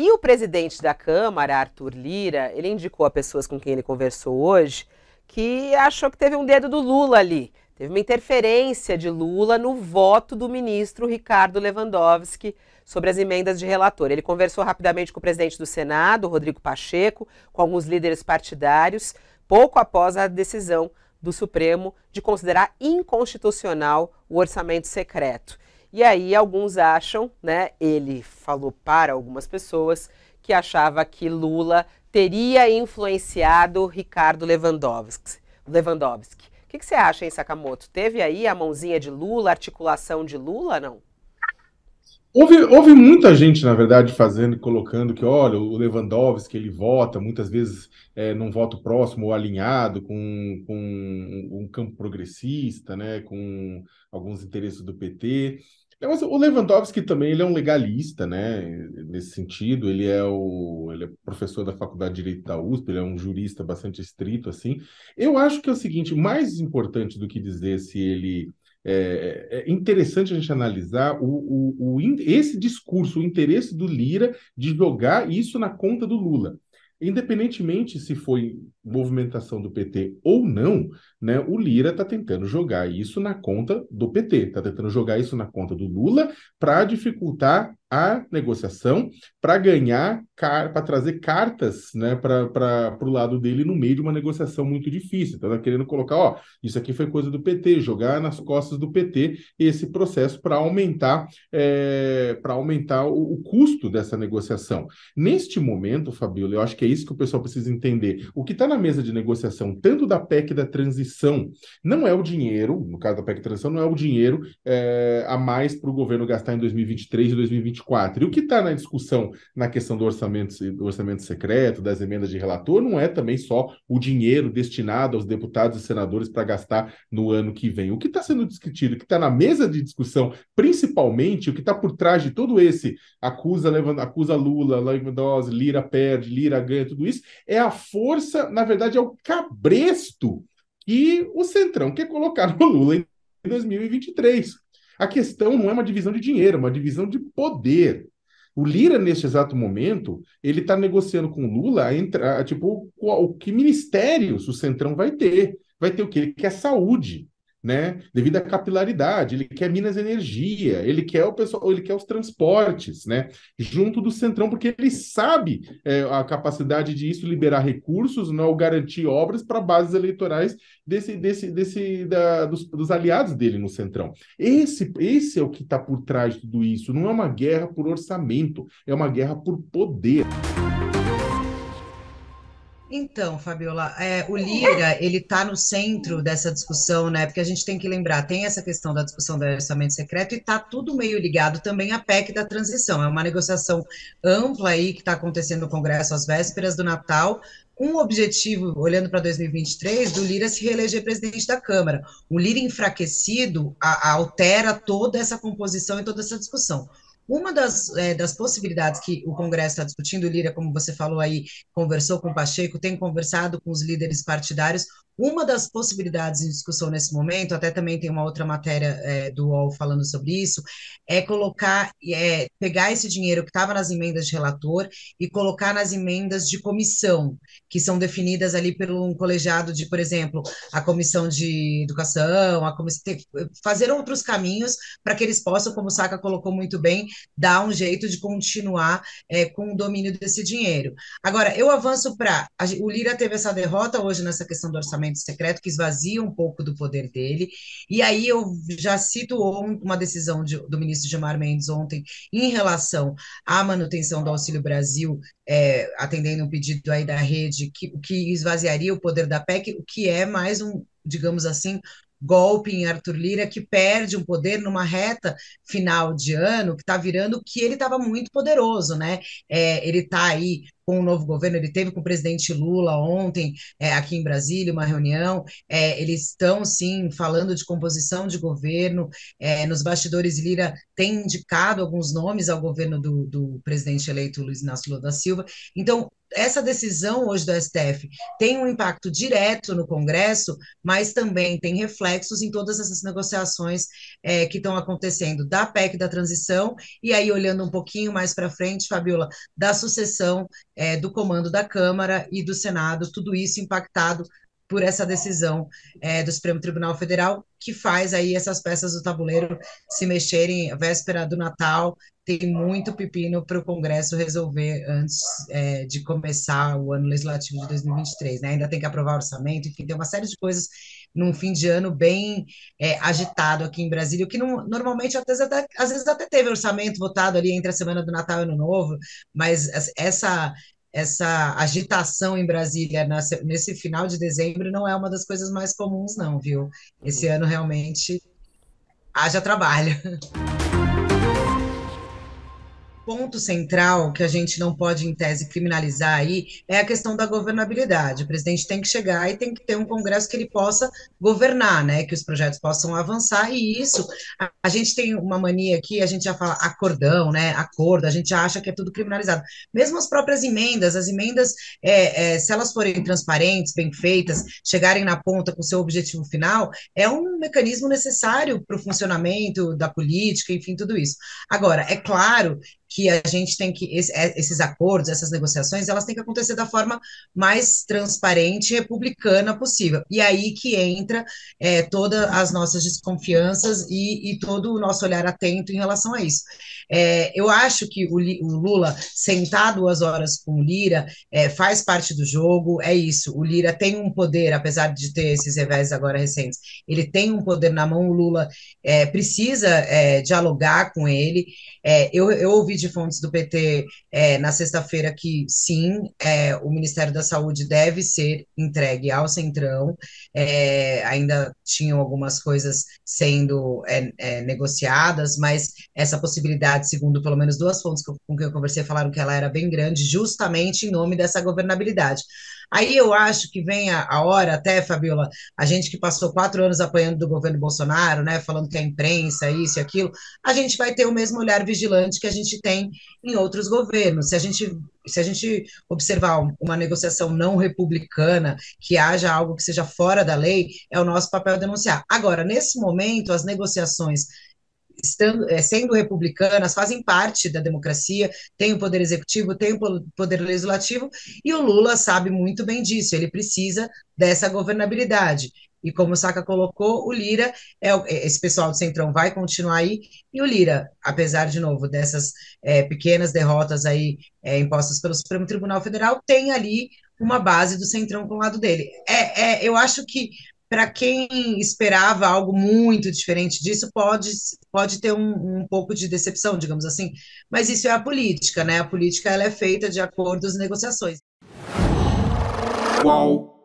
E o presidente da Câmara, Arthur Lira, ele indicou a pessoas com quem ele conversou hoje que achou que teve um dedo do Lula ali. Teve uma interferência de Lula no voto do ministro Ricardo Lewandowski sobre as emendas de relator. Ele conversou rapidamente com o presidente do Senado, Rodrigo Pacheco, com alguns líderes partidários, pouco após a decisão do Supremo de considerar inconstitucional o orçamento secreto. E aí alguns acham, né, ele falou para algumas pessoas que achava que Lula teria influenciado Ricardo Lewandowski. O que você acha, hein, Sakamoto? Teve aí a mãozinha de Lula, a articulação de Lula, não? Houve muita gente, na verdade, fazendo e colocando que, olha, o Lewandowski, ele vota, muitas vezes num voto próximo ou alinhado com um campo progressista, né, com alguns interesses do PT. Mas o Lewandowski também, ele é um legalista, né, nesse sentido, ele é professor da Faculdade de Direito da USP, ele é um jurista bastante estrito, assim. Eu acho que é o seguinte, mais importante do que dizer se ele é interessante a gente analisar esse discurso, o interesse do Lira de jogar isso na conta do Lula. Independentemente se foi movimentação do PT ou não, né, o Lira está tentando jogar isso na conta do PT, está tentando jogar isso na conta do Lula para dificultar a negociação, para ganhar, para trazer cartas, né, para o lado dele no meio de uma negociação muito difícil. Então, está querendo colocar, ó, isso aqui foi coisa do PT, jogar nas costas do PT esse processo para aumentar o custo dessa negociação. Neste momento, Fabíola, eu acho que é isso que o pessoal precisa entender. O que está na mesa de negociação, tanto da PEC da transição, não é o dinheiro, no caso da PEC da transição, não é o dinheiro a mais para o governo gastar em 2023 e 2024. E o que está na discussão na questão do orçamento secreto, das emendas de relator, não é também só o dinheiro destinado aos deputados e senadores para gastar no ano que vem. O que está sendo discutido, o que está na mesa de discussão, principalmente, o que está por trás de todo esse acusa Lula, Lewandowski, Lira perde, Lira ganha, tudo isso, é a força, na verdade, é o cabresto que o Centrão quer colocar no Lula em 2023. A questão não é uma divisão de dinheiro, é uma divisão de poder. O Lira, neste exato momento, ele está negociando com o Lula tipo, o que ministérios o Centrão vai ter. Vai ter o quê? Ele quer saúde, né? Devido à capilaridade, ele quer Minas Energia, ele quer o pessoal, ele quer os transportes, né? Junto do Centrão, porque ele sabe a capacidade de isso liberar recursos, não garantir obras para bases eleitorais dos aliados dele no Centrão. Esse é o que está por trás de tudo isso. Não é uma guerra por orçamento, é uma guerra por poder. Então, Fabiola, o Lira, ele está no centro dessa discussão, né? Porque a gente tem que lembrar, tem essa questão da discussão do orçamento secreto e está tudo meio ligado também à PEC da transição. É uma negociação ampla aí que está acontecendo no Congresso às vésperas do Natal, com o objetivo, olhando para 2023, do Lira se reeleger presidente da Câmara. O Lira enfraquecido altera toda essa composição e toda essa discussão. Uma das possibilidades que o Congresso está discutindo, o Lira, como você falou aí, conversou com o Pacheco, tem conversado com os líderes partidários. Uma das possibilidades em discussão nesse momento, até também tem uma outra matéria do UOL falando sobre isso, é pegar esse dinheiro que estava nas emendas de relator e colocar nas emendas de comissão, que são definidas ali pelo um colegiado de, por exemplo, a comissão de educação, fazer outros caminhos para que eles possam, como o Saca colocou muito bem, dar um jeito de continuar com o domínio desse dinheiro. Agora, eu avanço para. O Lira teve essa derrota hoje nessa questão do orçamento secreto, que esvazia um pouco do poder dele, e aí eu já cito uma decisão do ministro Gilmar Mendes ontem em relação à manutenção do Auxílio Brasil, atendendo um pedido aí da rede, que esvaziaria o poder da PEC, o que é mais um, digamos assim, golpe em Arthur Lira, que perde um poder numa reta final de ano, que está virando que ele estava muito poderoso, né? Ele está aí com o novo governo, ele teve com o presidente Lula ontem, aqui em Brasília, uma reunião, eles estão, sim, falando de composição de governo, nos bastidores Lira tem indicado alguns nomes ao governo do presidente eleito Luiz Inácio Lula da Silva, então essa decisão hoje do STF tem um impacto direto no Congresso, mas também tem reflexos em todas essas negociações que estão acontecendo da PEC da transição, e aí olhando um pouquinho mais para frente, Fabiola, da sucessão do comando da Câmara e do Senado, tudo isso impactado por essa decisão do Supremo Tribunal Federal, que faz aí essas peças do tabuleiro se mexerem véspera do Natal. Tem muito pepino para o Congresso resolver antes de começar o ano legislativo de 2023, né? Ainda tem que aprovar o orçamento, enfim, tem uma série de coisas num fim de ano bem agitado aqui em Brasília, o que não, normalmente às vezes até teve orçamento votado ali entre a semana do Natal e Ano Novo, mas essa agitação em Brasília nesse final de dezembro não é uma das coisas mais comuns, não, viu? Esse ano realmente haja trabalho. Ponto central que a gente não pode, em tese, criminalizar aí é a questão da governabilidade. O presidente tem que chegar e tem que ter um Congresso que ele possa governar, né? Que os projetos possam avançar, e isso, a gente tem uma mania aqui, a gente já fala acordão, né? Acordo, a gente acha que é tudo criminalizado. Mesmo as próprias emendas, se elas forem transparentes, bem feitas, chegarem na ponta com o seu objetivo final, é um mecanismo necessário para o funcionamento da política, enfim, tudo isso. Agora, é claro que a gente tem que, esses acordos, essas negociações, elas têm que acontecer da forma mais transparente e republicana possível. E aí que entra todas as nossas desconfianças e todo o nosso olhar atento em relação a isso. Eu acho que o Lula sentar 2 horas com o Lira faz parte do jogo, é isso. O Lira tem um poder, apesar de ter esses revés agora recentes, ele tem um poder na mão, o Lula precisa dialogar com ele. Eu ouvi de fontes do PT na sexta-feira que sim, o Ministério da Saúde deve ser entregue ao Centrão. Ainda tinham algumas coisas sendo negociadas, mas essa possibilidade, segundo pelo menos 2 fontes com quem eu conversei, falaram que ela era bem grande, justamente em nome dessa governabilidade. Aí eu acho que vem a hora, até, Fabiola, a gente que passou 4 anos apanhando do governo Bolsonaro, né, falando que a imprensa, isso e aquilo, a gente vai ter o mesmo olhar vigilante que a gente tem em outros governos. Se a gente observar uma negociação não republicana, que haja algo que seja fora da lei, é o nosso papel denunciar. Agora, nesse momento, as negociações sendo republicanas, fazem parte da democracia, tem o poder executivo, tem o poder legislativo, e o Lula sabe muito bem disso, ele precisa dessa governabilidade. E como o Saka colocou, o Lira, esse pessoal do Centrão vai continuar aí, e o Lira, apesar, de novo, dessas pequenas derrotas aí impostas pelo Supremo Tribunal Federal, tem ali uma base do Centrão com o lado dele. Eu acho que para quem esperava algo muito diferente disso, pode ter um pouco de decepção, digamos assim, mas isso é a política, né? A política ela é feita de acordos e negociações. Qual